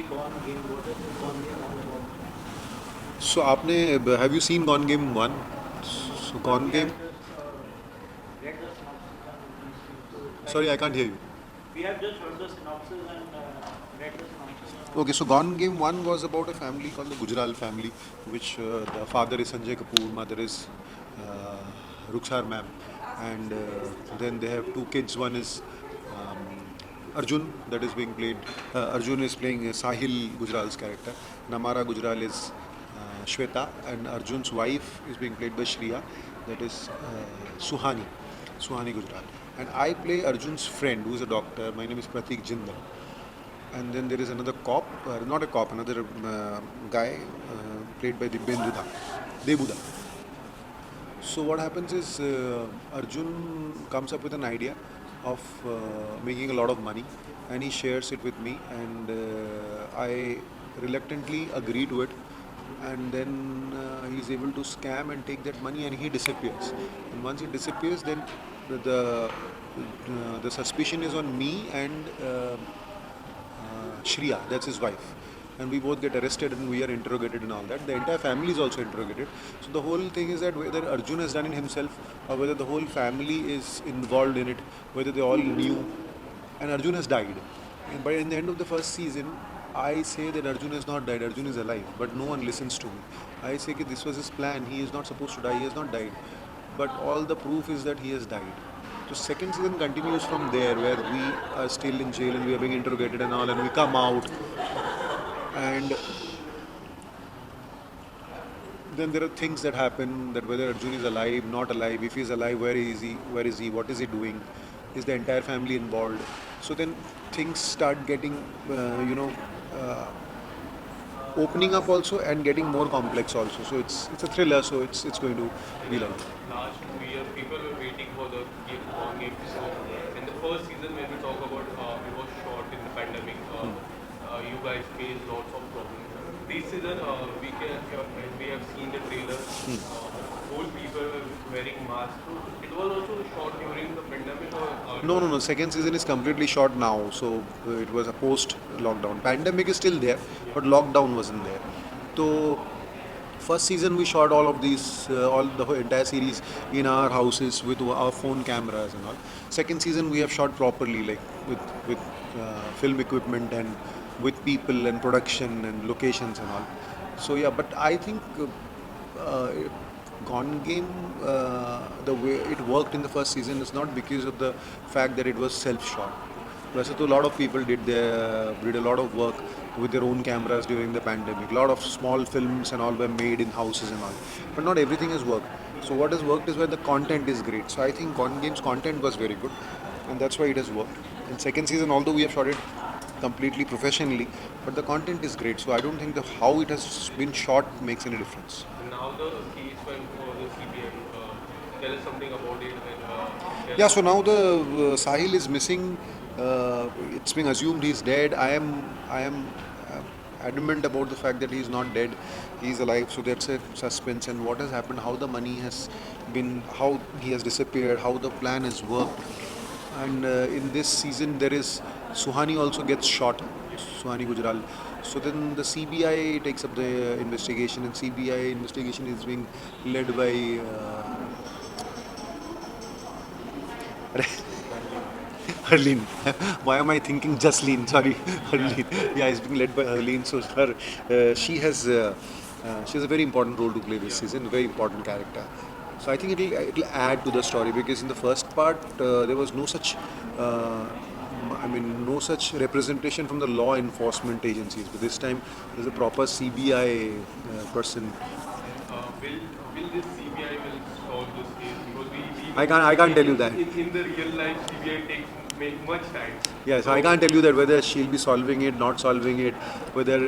movie Gone Game. What is Gone Game all about? So, have you seen Gone Game 1? So, No, Gone we Game. have just read the synopsis and we've seen. So, like, Sorry, I can't hear you. we have just heard the synopsis and read the synopsis and all. Okay, so Gone Game 1 was about a family called the Gujral family, which the father is Sanjay Kapoor, mother is Rukhsar ma'am, and then they have two kids. One is Arjun, that is being played. Arjun is playing Sahil Gujral's character. Namara Gujral is Shweta, and Arjun's wife is being played by Shriya, that is Suhani Gujral. And I play Arjun's friend, who is a doctor. My name is Pratik Jindal. And then there is another cop, not a cop, another guy played by Debuda. So what happens is Arjun comes up with an idea of making a lot of money, and he shares it with me, and I reluctantly agree to it, and then he's able to scam and take that money, and he disappears. And once he disappears, then the suspicion is on me and Shriya, that's his wife. And we both get arrested and we are interrogated and all that. The entire family is also interrogated. So the whole thing is that whether Arjun has done it himself or whether the whole family is involved in it, whether they all knew. And Arjun has died. But in the end of the first season, I say that Arjun has not died, Arjun is alive, but no one listens to me. I say that this was his plan, he is not supposed to die, he has not died. But all the proof is that he has died. So second season continues from there, where we are still in jail and we are being interrogated and all, and we come out, and then there are things that happen, that whether Arjun is alive, not alive. If he is alive, where is he? Where is he? What is he doing? Is the entire family involved? So then things start getting, uh, opening up also and getting more complex also. So it's a thriller. So it's going to In be the like that. last 2 years, people were waiting for the Gone Game. So, in the first season, when we talk about it was shot in the pandemic, you guys faced lots of problems. This season, we have seen the trailer. Whole people were wearing masks. So, it was also shot during the pandemic, or it No, was no, no. Second season is completely short now. So it was a post lockdown. Pandemic is still there, but lockdown wasn't there. So first season we shot all of these, all the whole entire series in our houses with our phone cameras and all. Second season we have shot properly, like with film equipment and with people and production and locations and all. So yeah, but I think Gone Game, the way it worked in the first season is not because of the fact that it was self-shot. वैसे तो a lot of people did a lot of work with their own cameras during the pandemic. A lot of small films and all were made in houses and all, but not everything has worked. So what has worked is where the content is great. So I think Gone Game's content was very good, and that's why it has worked. In second season, although we have shot it completely professionally, but the content is great. So I don't think how it has been shot makes any difference. now the case went for the CBI. Tell us something about it and tell Yeah, us. so now the Sahil is missing. It's being assumed he's dead. I am adamant about the fact that he's not dead. He's alive. So that's a suspense. And what has happened? How the money has been? How he has disappeared? How the plan has worked? And in this season, there is Suhani also gets shot. Suhani Gujral. So then the CBI takes up the investigation, and CBI investigation is being led by. Harleen. Why am I thinking Jasleen? Sorry, Harleen. Yeah, it's being led by Harleen. So she has a very important role to play this season. A very important character. So I think it'll add to the story, because in the first part there was no such. No such representation from the law enforcement agencies. But this time there's a proper CBI person. Will this CBI will solve this case? Because we I know can't. I can't tell you that. in the real life CBI takes much time. Yeah, so I So can't tell you that whether she'll be solving it, not solving it, whether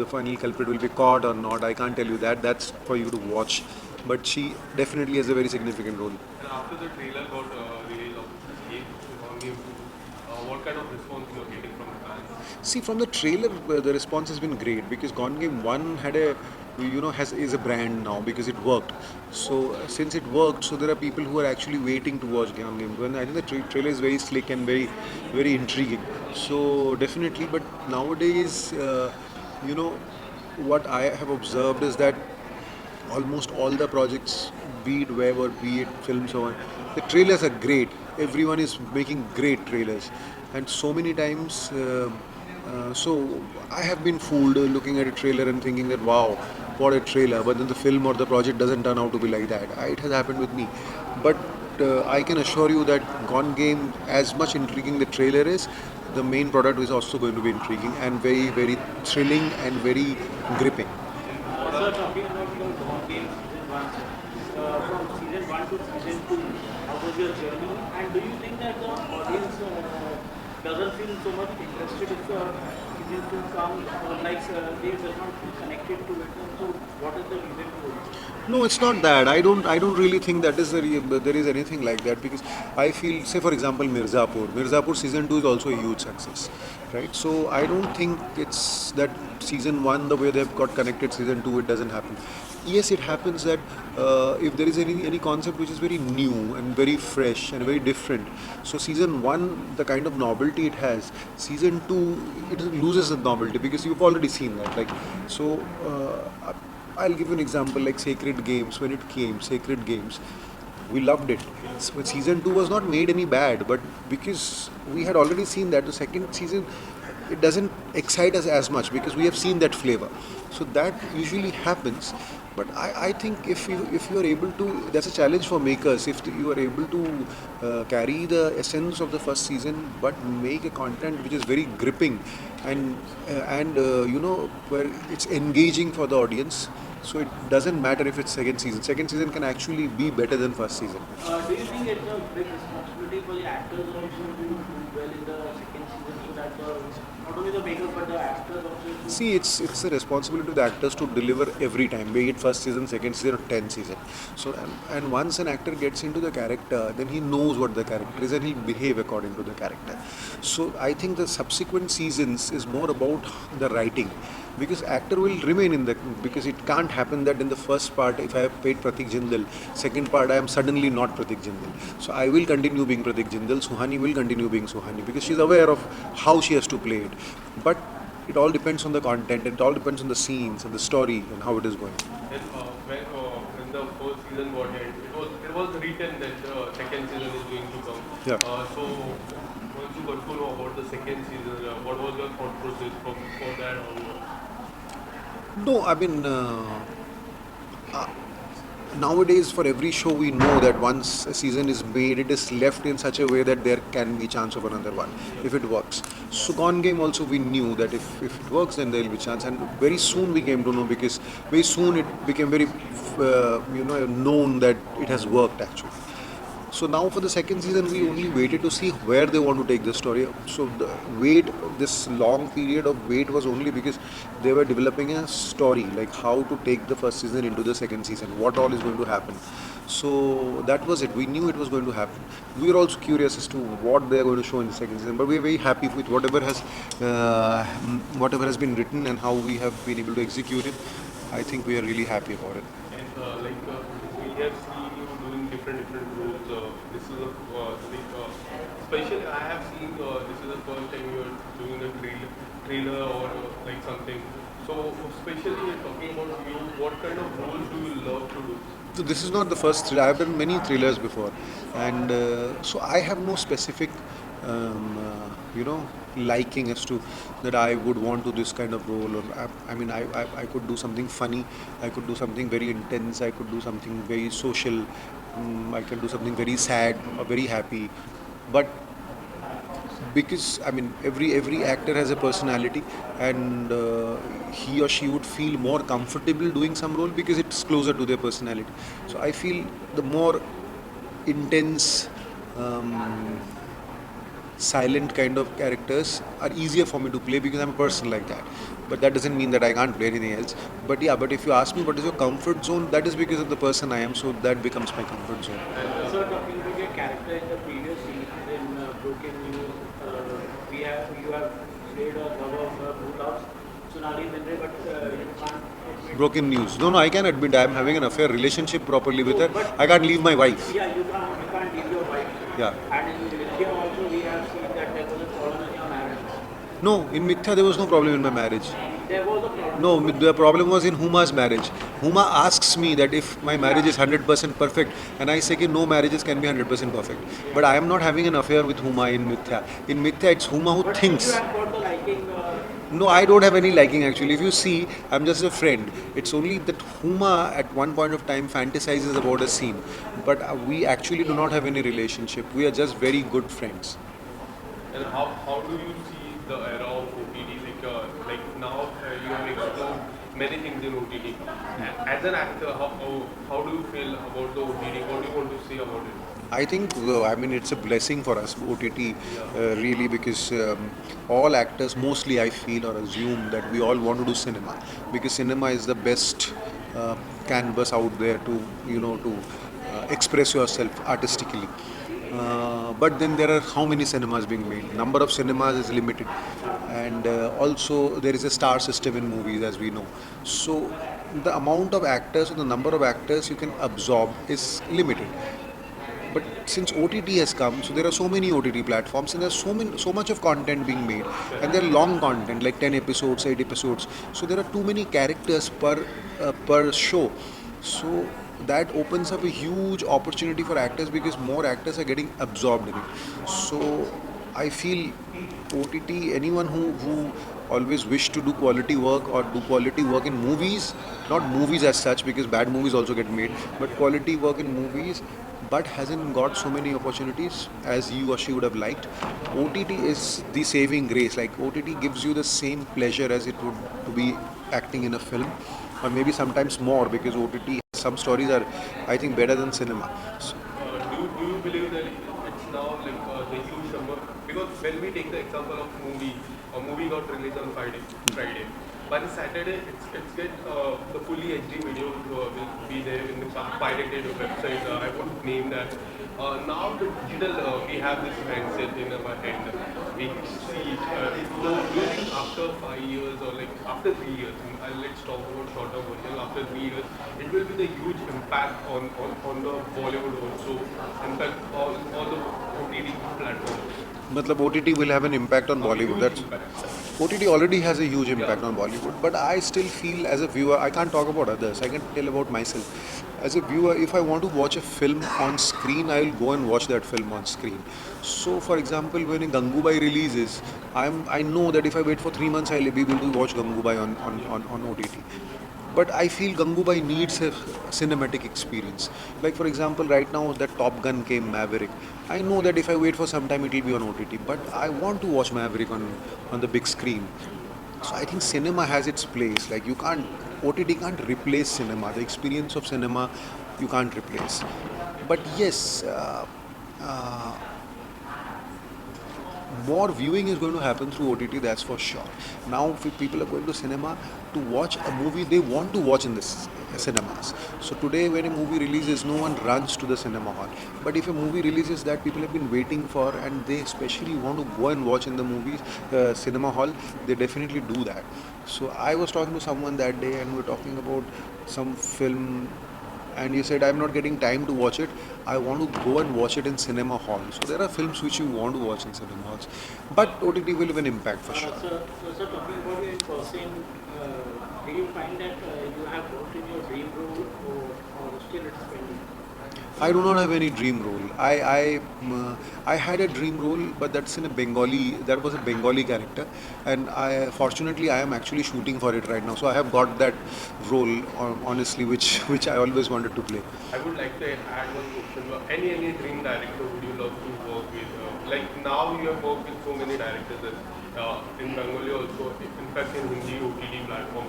the final culprit will be caught or not. I can't tell you that. That's for you to watch. But she definitely has a very significant role. and after the trailer got released of Escape on Game 2, what kind of response you are getting from the fans? See, from the trailer, the response has been great because Gone Game One had a, has is a brand now because it worked. So since it worked, so there are people who are actually waiting to watch Gone Game One. I think the trailer is very slick and very intriguing. So definitely, but nowadays, you know, what I have observed is that almost all the projects, be it web or be it films or the trailers are great. Everyone is making great trailers, and so many times. So I have been fooled looking at a trailer and thinking that wow, what a trailer. But then the film or the project doesn't turn out to be like that. It has happened with me, but I can assure you that Gone Game, as much intriguing the trailer is, the main product is also going to be intriguing and very thrilling and very gripping. Sir, talking about your Gone Game season 1, from season 1 to season 2, how was your journey? And do you think that the audience doesn't feel so much interested if season 2 comes, or like they does not feel connected to it? And so, what is the reason for it? No, it's not that. I don't really think that is there is anything like that because I feel, say for example, Mirzapur. Mirzapur season two is also a huge success, right? So I don't think it's that season one the way they've got connected. Season two it doesn't happen. Yes, it happens that if there is any concept which is very new and very fresh and very different. So season one, the kind of novelty it has. Season two, it loses the novelty because you've already seen that. Like so. I'll give you an example like Sacred Games. When it came, Sacred Games, we loved it. Season 2 was not made any bad, but because we had already seen that, the second season, it doesn't excite us as much because we have seen that flavor. So that usually happens. But I think if you are able to, that's a challenge for makers. If you are able to carry the essence of the first season, but make a content which is very gripping and where it's engaging for the audience. So it doesn't matter if it's second season. Second season can actually be better than first season. Do you think it's a big responsibility for the actors also to do well in the second season so that not only the makers but the actors also? See, it's a responsibility to the actors to deliver every time, be it first season, second season, or 10th season. So, and once an actor gets into the character, then he knows what the character is and he'll behave according to the character. So, I think the subsequent seasons is more about the writing, because actor will remain in the, because it can't happen that in the first part if I have paid Pratik Jindal, second part I am suddenly not Pratik Jindal. So I will continue being Pratik Jindal, Suhani will continue being Suhani because she's aware of how she has to play it. But it all depends on the content, it all depends on the scenes and the story and how it is going. And when the first season got end, it was written that second season is going to come. Yeah. So once you got to know about the second season, what was your thought process for that onward? No, I mean, nowadays for every show we know that once a season is made, it is left in such a way that there can be chance of another one if it works. So Gone Game also we knew that if it works then there will be chance, and very soon we came to know because very soon it became very known that it has worked actually. So now for the second season, we only waited to see where they want to take the story. So the wait, this long period of wait was only because they were developing a story, like how to take the first season into the second season, what all is going to happen. So that was it. We knew it was going to happen. We were also curious as to what they are going to show in the second season. But we are very happy with whatever has been written and how we have been able to execute it. I think we are really happy about it. And we have seen you doing different roles. This is especially I have seen this is the first time you are doing a trailer or like something. So especially talking about you, what kind of roles do you love to do? So this is not the first thriller. I've done many thrillers before, and so I have no specific, liking as to that I would want to this kind of role. Or I could do something funny. I could do something very intense. I could do something very social. I can do something very sad or very happy, but because every actor has a personality, and he or she would feel more comfortable doing some role because it's closer to their personality. So I feel the more intense, silent kind of characters are easier for me to play because I'm a person like that. But that doesn't mean that I can't play anything else. But yeah, but if you ask me what is your comfort zone, that is because of the person I am, so that becomes my comfort zone. So talking about your character in the previous season in Broken News, you have played a lover of her who loves Sonali Bendre, but you can't admit. Broken news. No, no, I can admit I am having an affair relationship properly with No, her. but I can't leave my wife. yeah, you can't leave your wife. Yeah. And in India also we have seen that there was a problem in your marriage. No, in Mithya there was no problem in my marriage. There was a problem. No, the problem was in Huma's marriage. Huma asks me that if my marriage is 100% perfect, and I say that no marriages can be 100% perfect. But I am not having an affair with Huma in Mithya. In Mithya, it's Huma who But you thinks. have got the liking. No, I don't have any liking actually. If you see, I'm just a friend. It's only that Huma at one point of time fantasizes about a scene. But we actually do not have any relationship. We are just very good friends. And how do you see the era of OTT? Like now you have explored many things in OTT. As an actor, how do you feel about the OTT? What do you want to say about it? I think, I mean, it's a blessing for us, OTT, really, because all actors, mostly I feel or assume that we all want to do cinema, because cinema is the best canvas out there to, to express yourself artistically. But then there are how many cinemas being made? Number of cinemas is limited, and also there is a star system in movies, as we know. So the amount of actors or the number of actors you can absorb is limited. But since OTT has come, so there are so many OTT platforms, and there's so much of content being made, and they're long content, like 10 episodes, 8 episodes. So there are too many characters per show. So that opens up a huge opportunity for actors because more actors are getting absorbed in it. So I feel OTT, anyone who always wish to do quality work or do quality work in movies, not movies as such because bad movies also get made, but quality work in movies, but hasn't got so many opportunities as he or she would have liked. OTT is the saving grace. Like OTT gives you the same pleasure as it would to be acting in a film, or maybe sometimes more because OTT, some stories are, I think, better than cinema. So, Do you believe that it's now like the huge number? Because when we take the example of movie, a movie got released on Friday. By the Saturday, it's get the fully HD video will be there in the pirated website. I won't name that. Now the digital, we have this mindset in our hand. We see it. So do you think after 5 years or like after 3 years, let's talk about shorter version, after 3 years, it will be the huge impact on the Bollywood also. In fact, all the OTT platforms. matlab OTT will have an impact on Bollywood. That's OTT already has a huge impact on Bollywood, but I still feel as a viewer, I can't talk about others, I can tell about myself. As a viewer, if I want to watch a film on screen, I will go and watch that film on screen. So, for example, when a Gangubai releases, I know that if I wait for 3 months, I'll be able to watch Gangubai on OTT. But I feel Gangubai needs a cinematic experience. Like for example, right now that Top Gun came, Maverick. I know that if I wait for some time, it will be on OTT. But I want to watch Maverick on the big screen. So I think cinema has its place. Like OTT can't replace cinema. The experience of cinema, you can't replace. But yes, uh, more viewing is going to happen through OTT, that's for sure. Now, if people are going to cinema to watch a movie, they want to watch in the cinemas. So today, when a movie releases, no one runs to the cinema hall. But if a movie releases that people have been waiting for, and they especially want to go and watch in the movies cinema hall, they definitely do that. So I was talking to someone that day, and we were talking about some film, and he said, I'm not getting time to watch it. I want to go and watch it in cinema halls. So there are films which you want to watch in cinema halls. But OTT will have an impact for sure. So talking about your person, do you find that you have worked in your dream role or still it's pending? I do not have any dream role. I had a dream role, but that's in a Bengali. That was a Bengali character, and fortunately I am actually shooting for it right now. So I have got that role, honestly, which I always wanted to play. I would like to add one question. Any dream director would you love to work with? Like now you have worked with so many directors in Bengali also, in fact in Hindi OTT platform.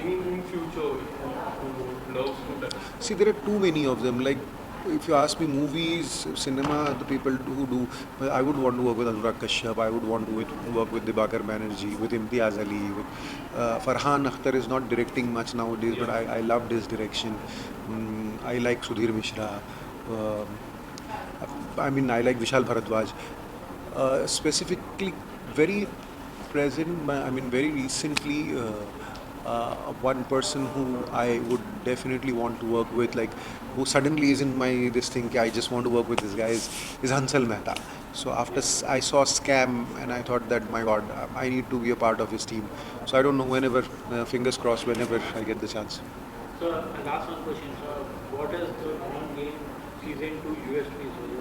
In future, who would love to direct? See, there are too many of them. Like, if you ask me, movies, cinema, the people who do, I would want to work with Anurag Kashyap. I would want to work with Dibakar Banerjee, with Imtiaz Ali. With, Farhan Akhtar is not directing much nowadays, but I loved his direction. I like Sudhir Mishra. I like Vishal Bharadwaj. Specifically, very present. I mean, very recently, one person who I would definitely want to work with, like who suddenly is in my this thing. "Ki, I just want to work with this guy." Is Hansal Mehta. So after I saw Scam, and I thought that my God, I need to be a part of his team. So I don't know. Whenever, fingers crossed, whenever I get the chance. So, last one question, sir. What is the on-game season 2 USPs for you?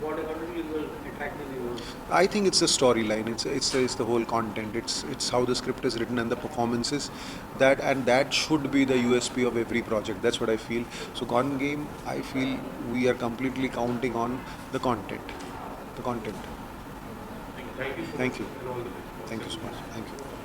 What according to you will attract the viewers? I think it's the storyline. It's the whole content. It's how the script is written and the performances. That should be the USP of every project. That's what I feel. So Gone Game, I feel we are completely counting on the content. The content. Thank you so Thank much you. and all the best. Thank you so much. Thank you.